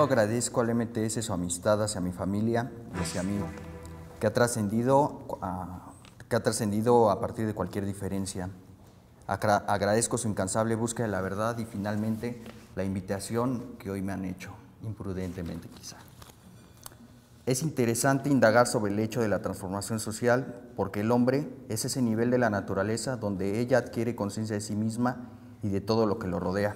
todo agradezco al MTS su amistad hacia mi familia y hacia mí, que ha trascendido a partir de cualquier diferencia. Agradezco su incansable búsqueda de la verdad y finalmente la invitación que hoy me han hecho, imprudentemente quizá. Es interesante indagar sobre el hecho de la transformación social porque el hombre es ese nivel de la naturaleza donde ella adquiere conciencia de sí misma y de todo lo que lo rodea.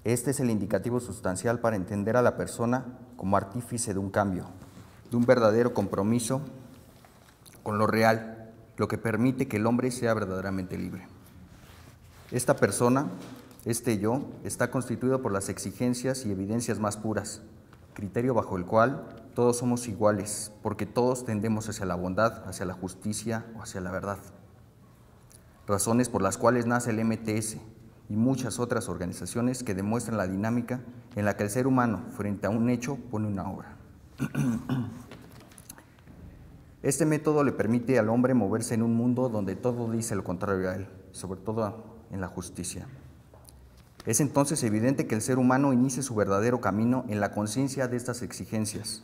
Este es el indicativo sustancial para entender a la persona como artífice de un cambio, de un verdadero compromiso con lo real, lo que permite que el hombre sea verdaderamente libre. Esta persona, este yo, está constituido por las exigencias y evidencias más puras, criterio bajo el cual todos somos iguales, porque todos tendemos hacia la bondad, hacia la justicia o hacia la verdad. Razones por las cuales nace el MTS y muchas otras organizaciones que demuestran la dinámica en la que el ser humano, frente a un hecho, pone una obra. Este método le permite al hombre moverse en un mundo donde todo dice lo contrario a él, sobre todo en la justicia. Es entonces evidente que el ser humano inicia su verdadero camino en la conciencia de estas exigencias,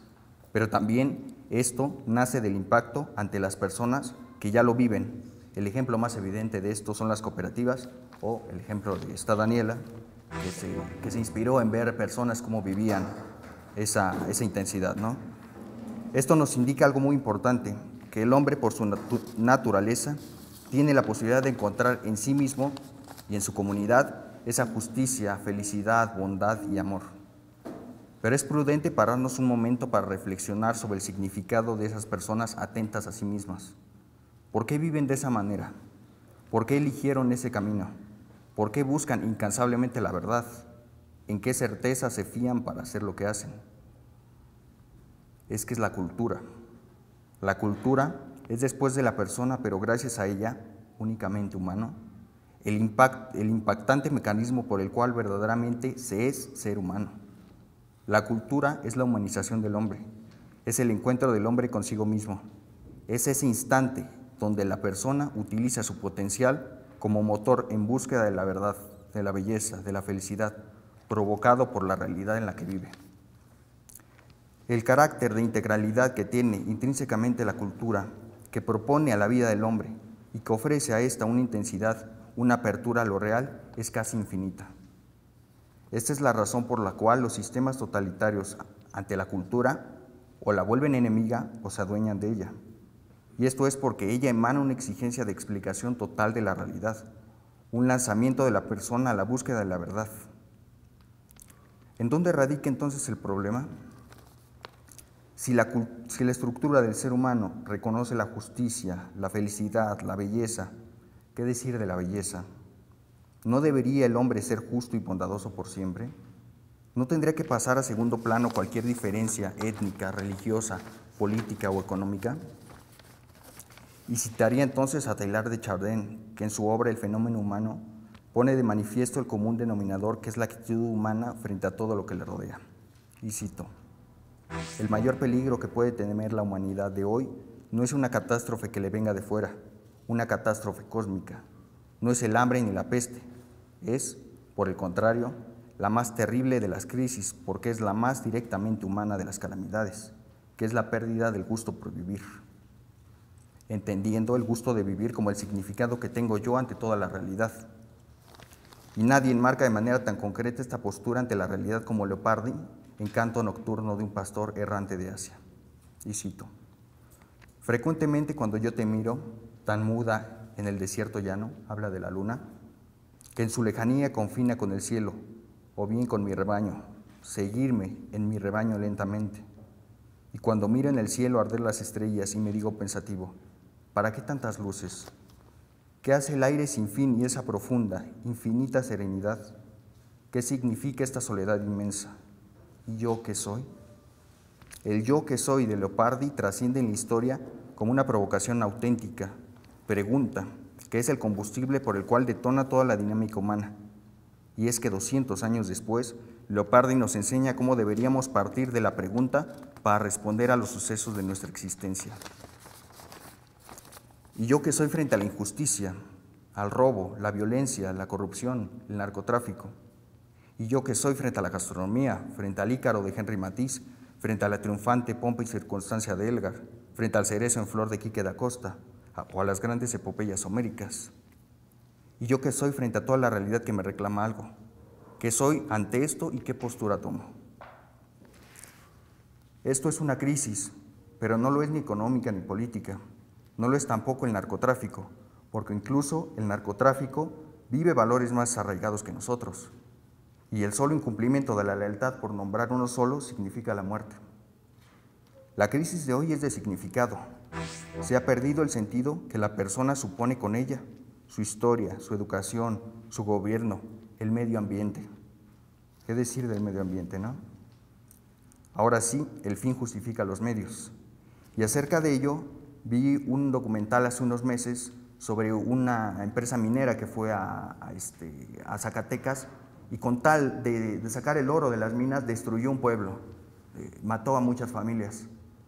pero también esto nace del impacto ante las personas que ya lo viven. El ejemplo más evidente de esto son las cooperativas, o el ejemplo de esta Daniela, que se inspiró en ver personas cómo vivían esa intensidad, ¿no? Esto nos indica algo muy importante, que el hombre por su naturaleza tiene la posibilidad de encontrar en sí mismo y en su comunidad esa justicia, felicidad, bondad y amor. Pero es prudente pararnos un momento para reflexionar sobre el significado de esas personas atentas a sí mismas. ¿Por qué viven de esa manera? ¿Por qué eligieron ese camino? ¿Por qué buscan incansablemente la verdad? ¿En qué certeza se fían para hacer lo que hacen? Es que es la cultura. La cultura es después de la persona, pero gracias a ella, únicamente humano, el impactante mecanismo por el cual verdaderamente se es ser humano. La cultura es la humanización del hombre, es el encuentro del hombre consigo mismo, es ese instante donde la persona utiliza su potencial como motor en búsqueda de la verdad, de la belleza, de la felicidad, provocado por la realidad en la que vive. El carácter de integralidad que tiene intrínsecamente la cultura, que propone a la vida del hombre y que ofrece a esta una intensidad, una apertura a lo real, es casi infinita. Esta es la razón por la cual los sistemas totalitarios ante la cultura o la vuelven enemiga o se adueñan de ella. Y esto es porque ella emana una exigencia de explicación total de la realidad, un lanzamiento de la persona a la búsqueda de la verdad. ¿En dónde radica entonces el problema? Si la estructura del ser humano reconoce la justicia, la felicidad, la belleza, ¿qué decir de la belleza? ¿No debería el hombre ser justo y bondadoso por siempre? ¿No tendría que pasar a segundo plano cualquier diferencia étnica, religiosa, política o económica? Y citaría entonces a Teilhard de Chardin, que en su obra El fenómeno humano pone de manifiesto el común denominador que es la actitud humana frente a todo lo que le rodea. Y cito: el mayor peligro que puede temer la humanidad de hoy no es una catástrofe que le venga de fuera, una catástrofe cósmica. No es el hambre ni la peste, es, por el contrario, la más terrible de las crisis, porque es la más directamente humana de las calamidades, que es la pérdida del gusto por vivir. Entendiendo el gusto de vivir como el significado que tengo yo ante toda la realidad. Y nadie enmarca de manera tan concreta esta postura ante la realidad como Leopardi en Canto Nocturno de un pastor errante de Asia. Y cito: frecuentemente cuando yo te miro, tan muda en el desierto llano, habla de la luna, que en su lejanía confina con el cielo, o bien con mi rebaño, seguirme en mi rebaño lentamente. Y cuando miro en el cielo arder las estrellas y me digo pensativo, ¿para qué tantas luces? ¿Qué hace el aire sin fin y esa profunda, infinita serenidad? ¿Qué significa esta soledad inmensa? ¿Y yo qué soy? El yo que soy de Leopardi trasciende en la historia como una provocación auténtica, pregunta, que es el combustible por el cual detona toda la dinámica humana. Y es que 200 años después, Leopardi nos enseña cómo deberíamos partir de la pregunta para responder a los sucesos de nuestra existencia. ¿Y yo qué soy frente a la injusticia, al robo, la violencia, la corrupción, el narcotráfico? Y yo que soy frente a la gastronomía, frente al Ícaro de Henry Matisse, frente a la triunfante pompa y circunstancia de Elgar, frente al cerezo en flor de Quique da Costa, o a las grandes epopeyas homéricas. Y yo que soy frente a toda la realidad que me reclama algo, ¿qué soy ante esto y qué postura tomo? Esto es una crisis, pero no lo es ni económica ni política, no lo es tampoco el narcotráfico, porque incluso el narcotráfico vive valores más arraigados que nosotros, y el solo incumplimiento de la lealtad, por nombrar uno solo, significa la muerte. La crisis de hoy es de significado. Se ha perdido el sentido que la persona supone con ella, su historia, su educación, su gobierno, el medio ambiente. ¿Qué decir del medio ambiente, no? Ahora sí, el fin justifica los medios. Y acerca de ello, vi un documental hace unos meses sobre una empresa minera que fue a Zacatecas y con tal de sacar el oro de las minas destruyó un pueblo, mató a muchas familias.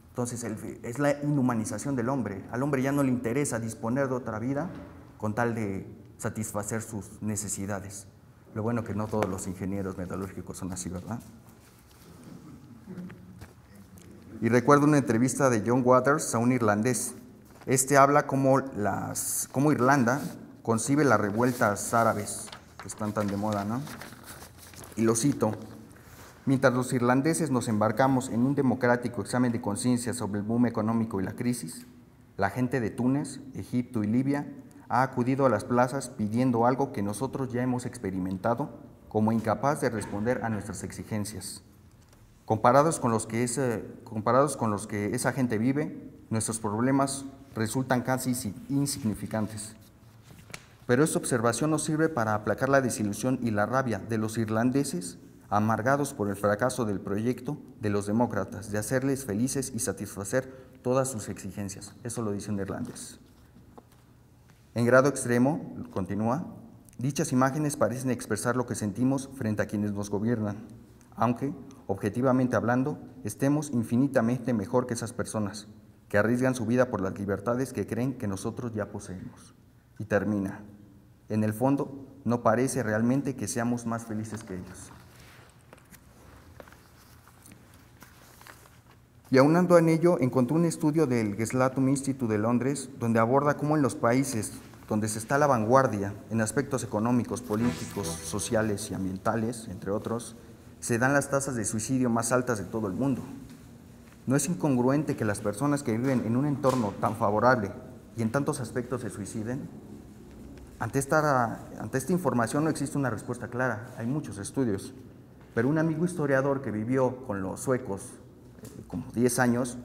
Entonces es la inhumanización del hombre. Al hombre ya no le interesa disponer de otra vida con tal de satisfacer sus necesidades. Lo bueno que no todos los ingenieros metalúrgicos son así, ¿verdad? Y recuerdo una entrevista de John Waters a un irlandés. Este habla cómo Irlanda concibe las revueltas árabes que están tan de moda, ¿no? Y lo cito: mientras los irlandeses nos embarcamos en un democrático examen de conciencia sobre el boom económico y la crisis, la gente de Túnez, Egipto y Libia ha acudido a las plazas pidiendo algo que nosotros ya hemos experimentado como incapaz de responder a nuestras exigencias. Comparados con los que esa gente vive, nuestros problemas resultan casi insignificantes. Pero esta observación nos sirve para aplacar la desilusión y la rabia de los irlandeses amargados por el fracaso del proyecto de los demócratas de hacerles felices y satisfacer todas sus exigencias. Eso lo dice un irlandés. En grado extremo, continúa, dichas imágenes parecen expresar lo que sentimos frente a quienes nos gobiernan, aunque, objetivamente hablando, estemos infinitamente mejor que esas personas que arriesgan su vida por las libertades que creen que nosotros ya poseemos. Y termina: en el fondo, no parece realmente que seamos más felices que ellos. Y aunando en ello, encontré un estudio del Gestaltum Institute de Londres, donde aborda cómo en los países donde se está a la vanguardia en aspectos económicos, políticos, sociales y ambientales, entre otros, se dan las tasas de suicidio más altas de todo el mundo. ¿No es incongruente que las personas que viven en un entorno tan favorable y en tantos aspectos se suiciden? Ante esta información no existe una respuesta clara, hay muchos estudios, pero un amigo historiador que vivió con los suecos como 10 años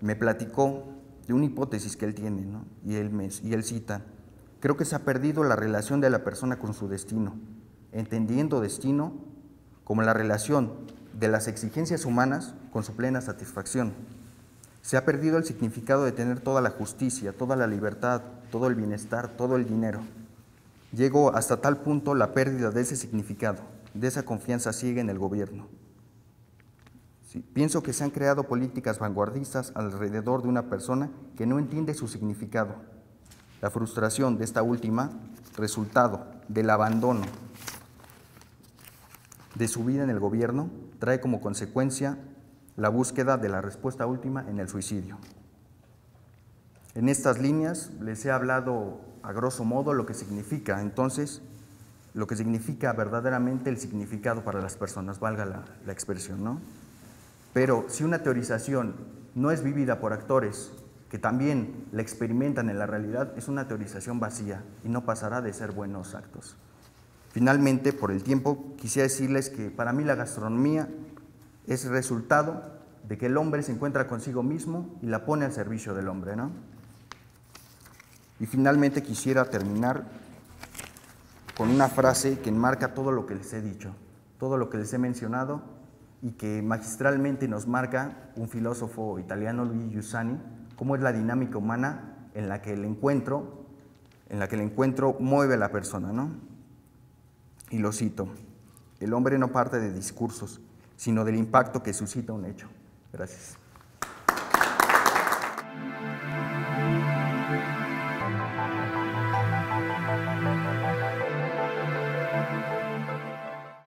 me platicó de una hipótesis que él tiene, ¿no? y él cita: creo que se ha perdido la relación de la persona con su destino, entendiendo destino como la relación de las exigencias humanas con su plena satisfacción. Se ha perdido el significado de tener toda la justicia, toda la libertad, todo el bienestar, todo el dinero. Llegó hasta tal punto la pérdida de ese significado, de esa confianza ciega en el gobierno. Sí, pienso que se han creado políticas vanguardistas alrededor de una persona que no entiende su significado. La frustración de esta última, resultado del abandono de su vida en el gobierno, trae como consecuencia la búsqueda de la respuesta última en el suicidio. En estas líneas les he hablado a grosso modo lo que significa verdaderamente el significado para las personas, valga la expresión, ¿no? Pero si una teorización no es vivida por actores que también la experimentan en la realidad, es una teorización vacía y no pasará de ser buenos actos. Finalmente, por el tiempo, quisiera decirles que para mí la gastronomía es resultado de que el hombre se encuentra consigo mismo y la pone al servicio del hombre, ¿no? Y finalmente quisiera terminar con una frase que enmarca todo lo que les he dicho, todo lo que les he mencionado, y que magistralmente nos marca un filósofo italiano, Luigi Giussani, cómo es la dinámica humana en la que el encuentro mueve a la persona, ¿no? Y lo cito: el hombre no parte de discursos, sino del impacto que suscita un hecho. Gracias.